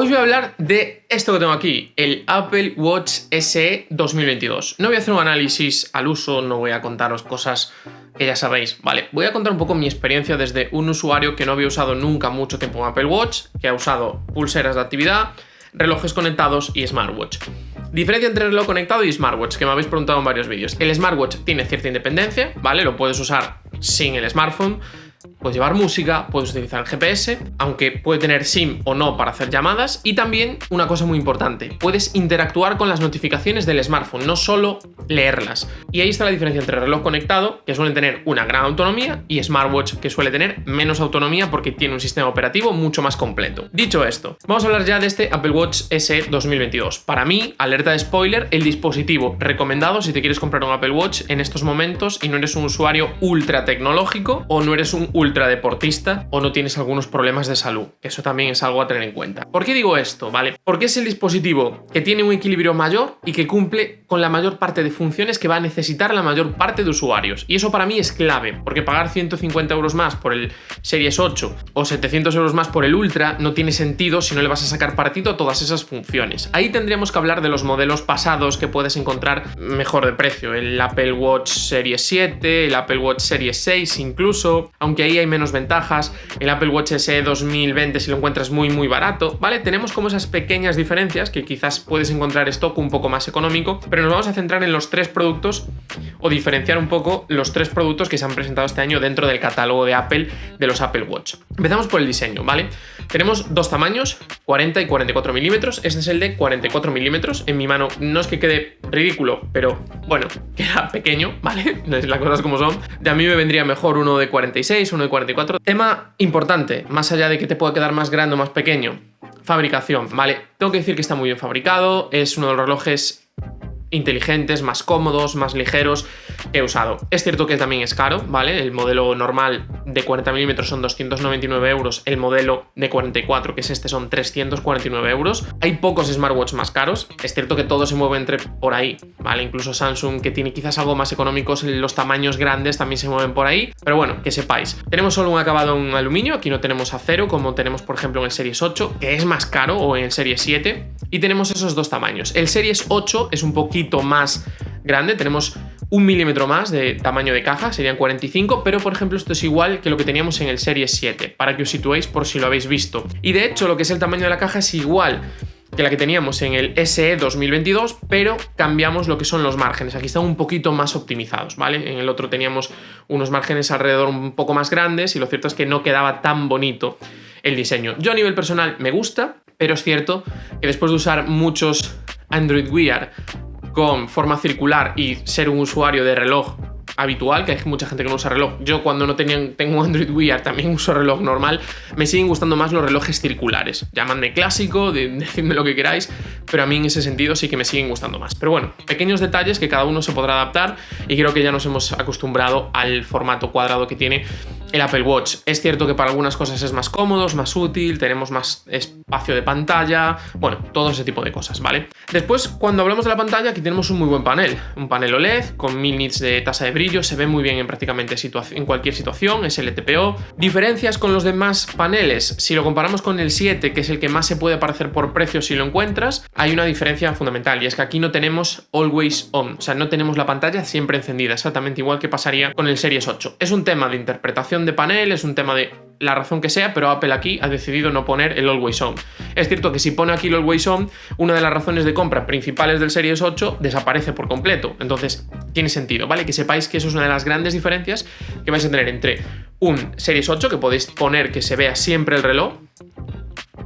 Hoy os voy a hablar de esto que tengo aquí, el Apple Watch SE 2022. No voy a hacer un análisis al uso, no voy a contaros cosas que ya sabéis, vale. Voy a contar un poco mi experiencia desde un usuario que no había usado nunca mucho tiempo un Apple Watch, que ha usado pulseras de actividad, relojes conectados y smartwatch. Diferencia entre reloj conectado y smartwatch, que me habéis preguntado en varios vídeos. El smartwatch tiene cierta independencia, ¿vale? Lo puedes usar sin el smartphone. Puedes llevar música, puedes utilizar el GPS, aunque puede tener SIM o no para hacer llamadas. Y también una cosa muy importante, puedes interactuar con las notificaciones del smartphone, no solo leerlas. Y ahí está la diferencia entre reloj conectado, que suele tener una gran autonomía, y smartwatch, que suele tener menos autonomía porque tiene un sistema operativo mucho más completo. Dicho esto, vamos a hablar ya de este Apple Watch SE 2022. Para mí, alerta de spoiler, el dispositivo recomendado si te quieres comprar un Apple Watch en estos momentos y no eres un usuario ultra tecnológico o no eres un ultradeportista o no tienes algunos problemas de salud, que eso también es algo a tener en cuenta. ¿Por qué digo esto? ¿Vale? Porque es el dispositivo que tiene un equilibrio mayor y que cumple con la mayor parte de funciones que va a necesitar la mayor parte de usuarios. Y eso para mí es clave, porque pagar 150 euros más por el Series 8 o 700 euros más por el Ultra no tiene sentido si no le vas a sacar partido a todas esas funciones. Ahí tendríamos que hablar de los modelos pasados que puedes encontrar mejor de precio, el Apple Watch Series 7, el Apple Watch Series 6 incluso, aunque ahí hay menos ventajas, el Apple Watch SE 2020 si lo encuentras muy barato, ¿vale? Tenemos como esas pequeñas diferencias que quizás puedes encontrar stock un poco más económico, pero nos vamos a centrar en los tres productos o diferenciar un poco los tres productos que se han presentado este año dentro del catálogo de Apple de los Apple Watch. Empezamos por el diseño, ¿vale? Tenemos dos tamaños, 40 y 44 milímetros. Este es el de 44 milímetros. En mi mano no es que quede ridículo, pero bueno, queda pequeño, ¿vale? Las cosas como son. De a mí me vendría mejor uno de 46, uno de 44. Tema importante, más allá de que te pueda quedar más grande o más pequeño, fabricación, ¿vale? Tengo que decir que está muy bien fabricado, es uno de los relojes inteligentes, más cómodos, más ligeros que he usado. Es cierto que también es caro, ¿vale? El modelo normal de 40 milímetros son 299 euros, el modelo de 44, que es este, son 349 euros. Hay pocos smartwatch más caros, es cierto que todo se mueve entre por ahí, ¿vale? Incluso Samsung, que tiene quizás algo más económicos, los tamaños grandes también se mueven por ahí, pero bueno, que sepáis. Tenemos solo un acabado en aluminio, aquí no tenemos acero, como tenemos por ejemplo en el Series 8, que es más caro, o en el Series 7, y tenemos esos dos tamaños. El Series 8 es un poquito más grande, tenemos un milímetro más de tamaño de caja, serían 45, pero por ejemplo esto es igual que lo que teníamos en el Series 7, para que os situéis por si lo habéis visto. Y de hecho lo que es el tamaño de la caja es igual que la que teníamos en el SE 2022, pero cambiamos lo que son los márgenes. Aquí están un poquito más optimizados, ¿vale? En el otro teníamos unos márgenes alrededor un poco más grandes y lo cierto es que no quedaba tan bonito el diseño. Yo a nivel personal me gusta, pero es cierto que después de usar muchos Android Wear con forma circular y ser un usuario de reloj habitual, que hay mucha gente que no usa reloj, yo cuando no tengo Android Wear también uso reloj normal, me siguen gustando más los relojes circulares. Llamadme clásico, decidme lo que queráis, pero a mí en ese sentido sí que me siguen gustando más. Pero bueno, pequeños detalles que cada uno se podrá adaptar y creo que ya nos hemos acostumbrado al formato cuadrado que tiene el Apple Watch. Es cierto que para algunas cosas es más cómodo, es más útil, tenemos más espacio de pantalla, bueno, todo ese tipo de cosas, ¿vale? Después, cuando hablamos de la pantalla, aquí tenemos un muy buen panel, un panel OLED con 1000 nits de tasa de brillo, se ve muy bien en prácticamente en cualquier situación, es LTPO. Diferencias con los demás paneles, si lo comparamos con el 7, que es el que más se puede parecer por precio si lo encuentras, hay una diferencia fundamental y es que aquí no tenemos Always On, o sea, no tenemos la pantalla siempre encendida, exactamente igual que pasaría con el Series 8. Es un tema de interpretación de panel, es un tema de la razón que sea, pero Apple aquí ha decidido no poner el Always On. Es cierto que si pone aquí el Always On, una de las razones de compra principales del Series 8 desaparece por completo, entonces tiene sentido, ¿vale? Que sepáis que eso es una de las grandes diferencias que vais a tener entre un Series 8, que podéis poner que se vea siempre el reloj,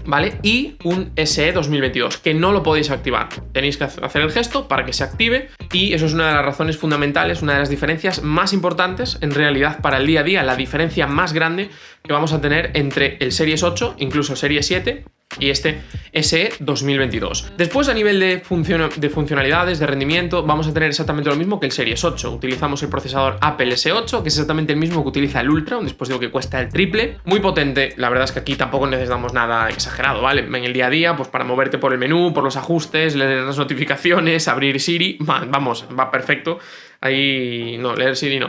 ¿vale? Y un SE 2022, que no lo podéis activar. Tenéis que hacer el gesto para que se active y eso es una de las razones fundamentales, una de las diferencias más importantes en realidad para el día a día, la diferencia más grande que vamos a tener entre el Series 8, incluso Series 7 y este SE 2022. Después, a nivel de funcionalidades, de rendimiento, vamos a tener exactamente lo mismo que el Series 8. Utilizamos el procesador Apple S8, que es exactamente el mismo que utiliza el Ultra, un dispositivo que cuesta el triple. Muy potente, la verdad es que aquí tampoco necesitamos nada exagerado, ¿vale? En el día a día, pues para moverte por el menú, por los ajustes, leer las notificaciones, abrir Siri, vamos, va perfecto. Ahí no, leer Siri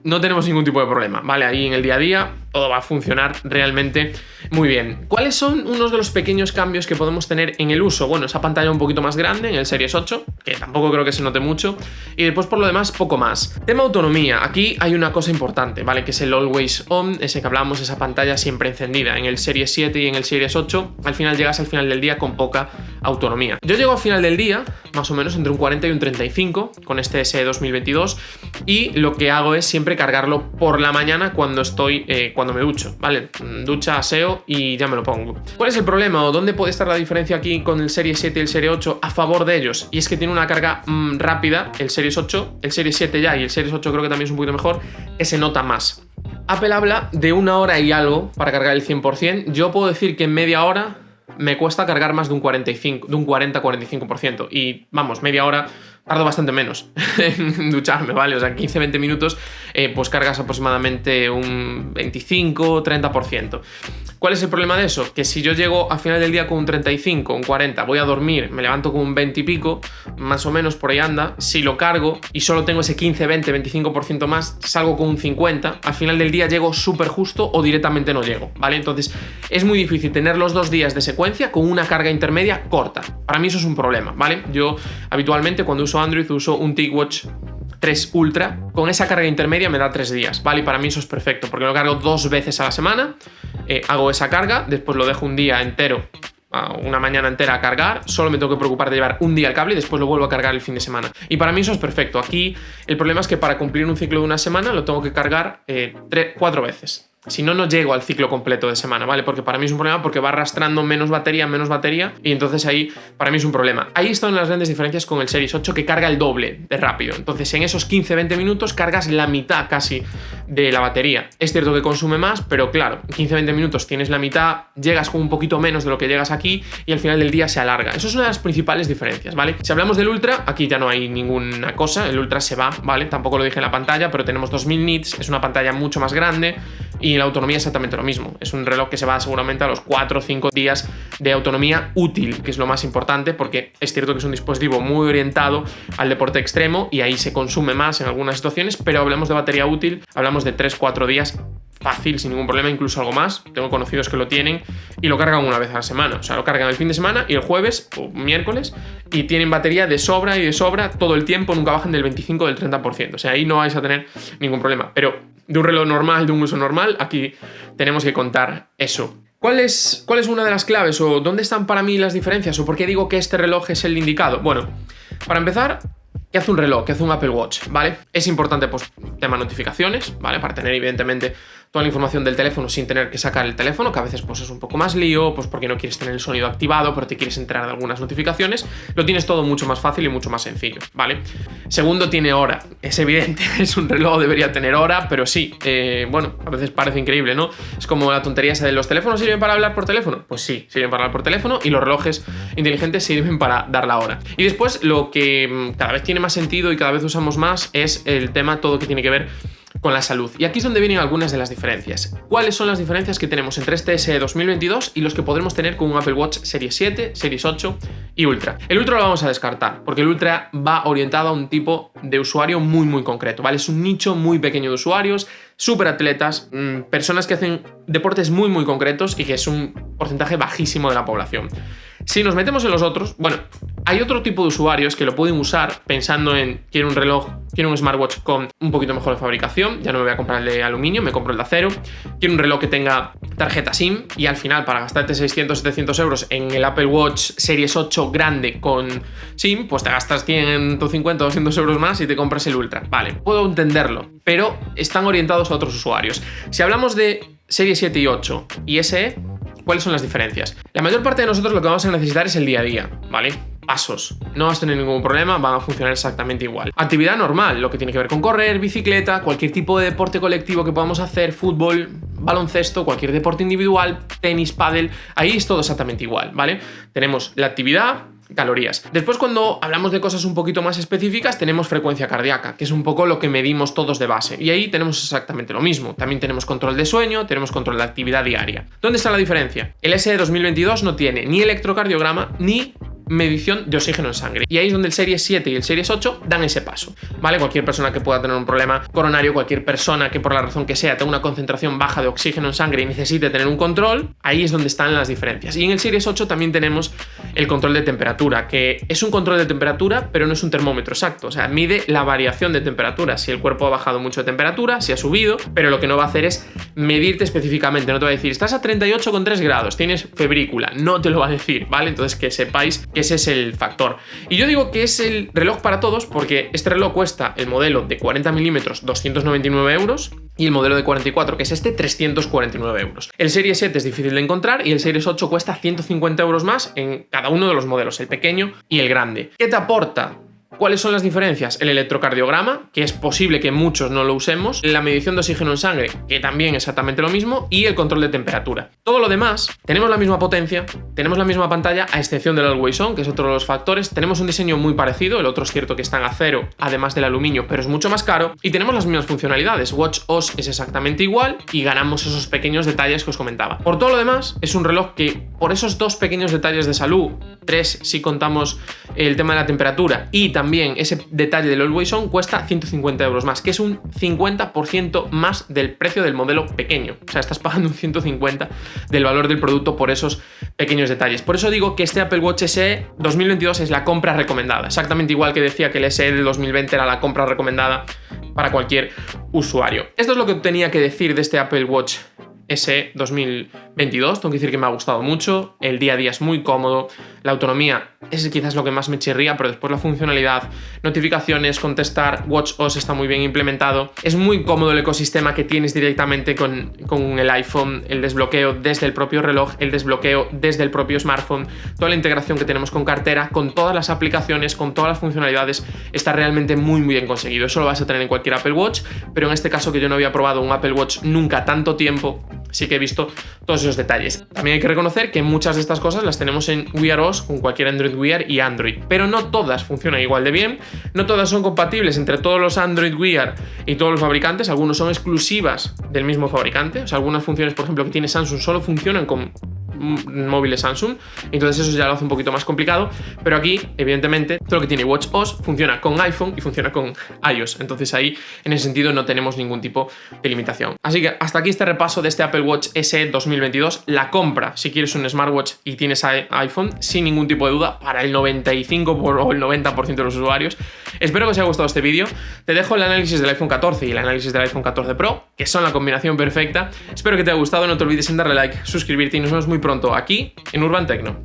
no tenemos ningún tipo de problema, ¿vale? Ahí en el día a día todo va a funcionar realmente Muy bien. ¿Cuáles son unos de los pequeños cambios que podemos tener en el uso? Bueno, esa pantalla un poquito más grande en el Series 8, que tampoco creo que se note mucho, y después por lo demás poco más. Tema autonomía. Aquí hay una cosa importante, ¿vale? Que es el Always On, ese que hablamos, esa pantalla siempre encendida. En el Series 7 y en el Series 8, al final llegas al final del día con poca autonomía. Yo llego al final del día, más o menos entre un 40 y un 35 con este SE 2022, y lo que hago es siempre cargarlo por la mañana cuando cuando me ducho, ¿vale? Ducha, aseo y ya me lo pongo. ¿Cuál es el problema o dónde puede estar la diferencia aquí con el Series 7 y el Series 8 a favor de ellos? Y es que tiene una carga rápida, el Series 8, el Series 7 ya y el Series 8 creo que también es un poquito mejor, que se nota más. Apple habla de 1 hora y algo para cargar el 100%. Yo puedo decir que en media hora me cuesta cargar más de un 40-45%. Y vamos, media hora tardo bastante menos en ducharme, ¿vale? O sea, 15-20 minutos, pues cargas aproximadamente un 25-30%. ¿Cuál es el problema de eso? Que si yo llego al final del día con un 35, un 40, voy a dormir, me levanto con un 20 y pico, más o menos por ahí anda, si lo cargo y solo tengo ese 15, 20, 25% más, salgo con un 50, al final del día llego súper justo o directamente no llego, ¿vale? Entonces es muy difícil tener los 2 días de secuencia con una carga intermedia corta. Para mí eso es un problema, ¿vale? Yo habitualmente cuando uso Android uso un TicWatch 3 Ultra, con esa carga intermedia me da 3 días, ¿vale? Y para mí eso es perfecto, porque lo cargo 2 veces a la semana, hago esa carga, después lo dejo un día entero, una mañana entera a cargar, solo me tengo que preocupar de llevar un día el cable y después lo vuelvo a cargar el fin de semana. Y para mí eso es perfecto. Aquí el problema es que para cumplir un ciclo de una semana lo tengo que cargar 4 veces. Si no, no llego al ciclo completo de semana, ¿vale? Porque para mí es un problema porque va arrastrando menos batería, y entonces ahí para mí es un problema. Ahí están las grandes diferencias con el Series 8, que carga el doble de rápido. Entonces en esos 15-20 minutos cargas la mitad casi de la batería. Es cierto que consume más, pero claro, en 15-20 minutos tienes la mitad, llegas con un poquito menos de lo que llegas aquí y al final del día se alarga. Eso es una de las principales diferencias, ¿vale? Si hablamos del Ultra, aquí ya no hay ninguna cosa, el Ultra se va, ¿vale? Tampoco lo dije en la pantalla, pero tenemos 2000 nits, es una pantalla mucho más grande y la autonomía es exactamente lo mismo. Es un reloj que se va seguramente a los 4 o 5 días de autonomía útil, que es lo más importante, porque es cierto que es un dispositivo muy orientado al deporte extremo y ahí se consume más en algunas situaciones, pero hablamos de batería útil, hablamos de 3-4 días fácil, sin ningún problema, incluso algo más. Tengo conocidos que lo tienen y lo cargan una vez a la semana. O sea, lo cargan el fin de semana y el jueves o miércoles y tienen batería de sobra y de sobra todo el tiempo, nunca bajan del 25 o del 30%. O sea, ahí no vais a tener ningún problema. Pero de un reloj normal, de un uso normal, aquí tenemos que contar eso. ¿Cuál es una de las claves o dónde están para mí las diferencias o por qué digo que este reloj es el indicado? Bueno, para empezar, ¿qué hace un reloj? ¿Qué hace un Apple Watch? ¿Vale? Es importante, pues, tema notificaciones, ¿vale? Para tener, evidentemente, toda la información del teléfono sin tener que sacar el teléfono, que a veces, pues, es un poco más lío, pues, porque no quieres tener el sonido activado, pero te quieres enterar de algunas notificaciones. Lo tienes todo mucho más fácil y mucho más sencillo, ¿vale? Segundo, tiene hora. Es evidente, es un reloj, debería tener hora, pero sí, bueno, a veces parece increíble, ¿no? Es como la tontería esa de ¿los teléfonos sirven para hablar por teléfono? Pues sí, sirven para hablar por teléfono y los relojes inteligentes sirven para dar la hora. Y después, lo que cada vez tiene más sentido y cada vez usamos más es el tema todo que tiene que ver con la salud. Y aquí es donde vienen algunas de las diferencias. ¿Cuáles son las diferencias que tenemos entre este SE 2022 y los que podremos tener con un Apple Watch Series 7, Series 8 y Ultra? El Ultra lo vamos a descartar, porque el Ultra va orientado a un tipo de usuario muy, muy concreto, ¿vale? Es un nicho muy pequeño de usuarios, súper atletas, personas que hacen deportes muy, muy concretos y que es un porcentaje bajísimo de la población. Si nos metemos en los otros, bueno, hay otro tipo de usuarios que lo pueden usar pensando en quiero un reloj, quiero un smartwatch con un poquito mejor de fabricación, ya no me voy a comprar el de aluminio, me compro el de acero, quiero un reloj que tenga tarjeta SIM y al final para gastarte 600-700 euros en el Apple Watch Series 8 grande con SIM, pues te gastas 150-200 euros más y te compras el Ultra. Vale, puedo entenderlo, pero están orientados a otros usuarios. Si hablamos de Series 7 y 8 y SE, ¿cuáles son las diferencias? La mayor parte de nosotros lo que vamos a necesitar es el día a día, ¿vale? Pasos. No vas a tener ningún problema, van a funcionar exactamente igual. Actividad normal, lo que tiene que ver con correr, bicicleta, cualquier tipo de deporte colectivo que podamos hacer, fútbol, baloncesto, cualquier deporte individual, tenis, pádel, ahí es todo exactamente igual, ¿vale? Tenemos la actividad, calorías. Después, cuando hablamos de cosas un poquito más específicas, tenemos frecuencia cardíaca, que es un poco lo que medimos todos de base. Y ahí tenemos exactamente lo mismo. También tenemos control de sueño, tenemos control de actividad diaria. ¿Dónde está la diferencia? El SE 2022 no tiene ni electrocardiograma ni medición de oxígeno en sangre. Y ahí es donde el Series 7 y el Series 8 dan ese paso, ¿vale? Cualquier persona que pueda tener un problema coronario, cualquier persona que por la razón que sea tenga una concentración baja de oxígeno en sangre y necesite tener un control, ahí es donde están las diferencias. Y en el Series 8 también tenemos el control de temperatura, que es un control de temperatura, pero no es un termómetro exacto, o sea, mide la variación de temperatura, si el cuerpo ha bajado mucho de temperatura, si ha subido, pero lo que no va a hacer es medirte específicamente, no te va a decir, estás a 38,3 grados, tienes febrícula, no te lo va a decir, ¿vale? Entonces que sepáis que ese es el factor. Y yo digo que es el reloj para todos porque este reloj cuesta el modelo de 40 milímetros 299 euros y el modelo de 44, que es este, 349 euros. El Series 7 es difícil de encontrar y el Series 8 cuesta 150 euros más en cada uno de los modelos, el pequeño y el grande. ¿Qué te aporta? ¿Cuáles son las diferencias? El electrocardiograma, que es posible que muchos no lo usemos, la medición de oxígeno en sangre, que también exactamente lo mismo, y el control de temperatura. Todo lo demás, tenemos la misma potencia, tenemos la misma pantalla, a excepción del Always On, que es otro de los factores, tenemos un diseño muy parecido, el otro es cierto que está en acero, además del aluminio, pero es mucho más caro, y tenemos las mismas funcionalidades. WatchOS es exactamente igual, y ganamos esos pequeños detalles que os comentaba. Por todo lo demás, es un reloj que, por esos dos pequeños detalles de salud, 3 si contamos el tema de la temperatura, y también ese detalle del Always On, cuesta 150 euros más, que es un 50% más del precio del modelo pequeño. O sea, estás pagando un 150 del valor del producto por esos pequeños detalles. Por eso digo que este Apple Watch SE 2022 es la compra recomendada. Exactamente igual que decía que el SE de 2020 era la compra recomendada para cualquier usuario. Esto es lo que tenía que decir de este Apple Watch SE 2022, tengo que decir que me ha gustado mucho, el día a día es muy cómodo, la autonomía es quizás lo que más me chirría, pero después la funcionalidad, notificaciones, contestar, WatchOS está muy bien implementado, es muy cómodo el ecosistema que tienes directamente con el iPhone, el desbloqueo desde el propio reloj, el desbloqueo desde el propio smartphone, toda la integración que tenemos con cartera, con todas las aplicaciones, con todas las funcionalidades, está realmente muy bien conseguido. Eso lo vas a tener en cualquier Apple Watch, pero en este caso que yo no había probado un Apple Watch nunca tanto tiempo, sí que he visto todos esos detalles. También hay que reconocer que muchas de estas cosas las tenemos en Wear OS con cualquier Android Wear y Android, pero no todas funcionan igual de bien, no todas son compatibles entre todos los Android Wear y todos los fabricantes, algunos son exclusivas del mismo fabricante, o sea, algunas funciones, por ejemplo, que tiene Samsung solo funcionan con móviles Samsung, entonces eso ya lo hace un poquito más complicado, pero aquí evidentemente todo lo que tiene WatchOS funciona con iPhone y funciona con iOS, entonces ahí en ese sentido no tenemos ningún tipo de limitación. Así que hasta aquí este repaso de este Apple Watch SE 2022, la compra si quieres un smartwatch y tienes iPhone sin ningún tipo de duda para el 95 o el 90% de los usuarios. Espero que os haya gustado este vídeo, te dejo el análisis del iPhone 14 y el análisis del iPhone 14 Pro, que son la combinación perfecta. Espero que te haya gustado, no te olvides en darle like, suscribirte y nos vemos muy pronto aquí en Urban Tecno.